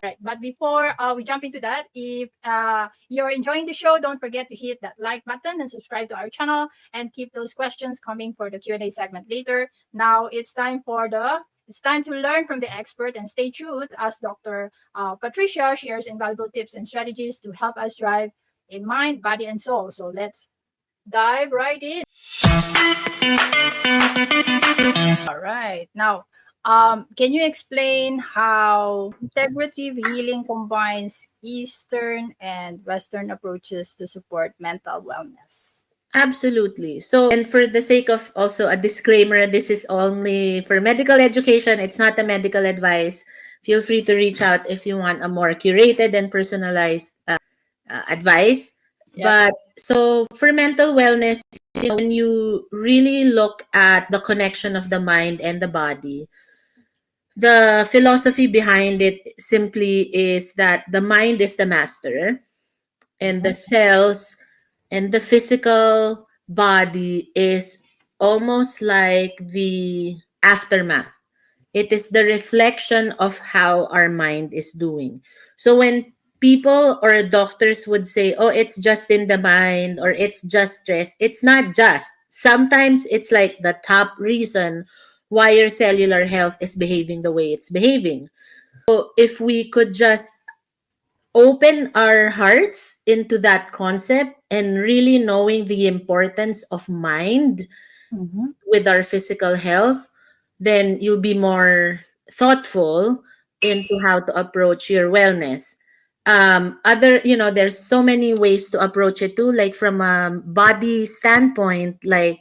Right. But before we jump into that, if you're enjoying the show, don't forget to hit that like button and subscribe to our channel and keep those questions coming for the Q&A segment later. Now it's time to learn from the expert and stay tuned as Dr. Patricia shares invaluable tips and strategies to help us drive in mind, body, and soul. So let's dive right in. All right. Now, can you explain how integrative healing combines Eastern and Western approaches to support mental wellness? Absolutely. So, and for the sake of also a disclaimer, this is only for medical education. It's not a medical advice. Feel free to reach out if you want a more curated and personalized advice. Yep. But so for mental wellness, when you really look at the connection of the mind and the body, the philosophy behind it simply is that the mind is the master and the cells and the physical body is almost like the aftermath. It is the reflection of how our mind is doing. So when people or doctors would say, oh, it's just in the mind or it's just stress, it's not just. Sometimes it's like the top reason why your cellular health is behaving the way it's behaving. So if we could just open our hearts into that concept and really knowing the importance of mind with our physical health, then you'll be more thoughtful into how to approach your wellness. There's so many ways to approach it too, like from a body standpoint, like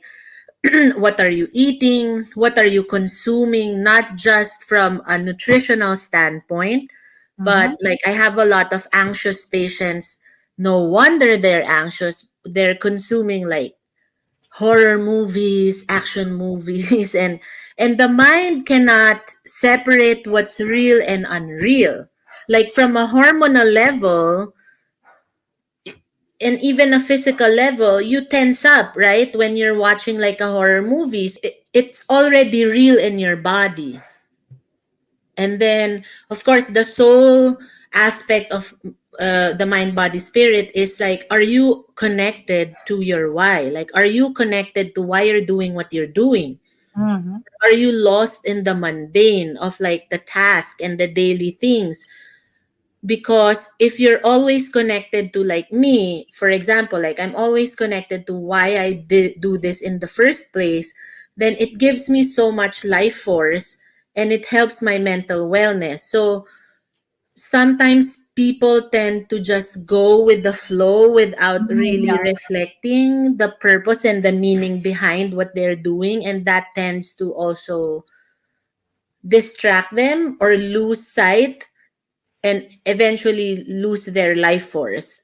what are you eating, what are you consuming, not just from a nutritional standpoint, but like I have a lot of anxious patients. No wonder they're anxious. They're consuming like horror movies, action movies, and the mind cannot separate what's real and unreal. Like from a hormonal level and even a physical level, you tense up, right? When you're watching like a horror movie, it's already real in your body. And then, of course, the soul aspect of the mind, body, spirit is like, are you connected to your why? Like, are you connected to why you're doing what you're doing? Are you lost in the mundane of like the task and the daily things? Because if you're always connected to, like me, for example, like I'm always connected to why I did do this in the first place, then it gives me so much life force and it helps my mental wellness. So sometimes people tend to just go with the flow without really reflecting the purpose and the meaning behind what they're doing, and that tends to also distract them or lose sight and eventually lose their life force.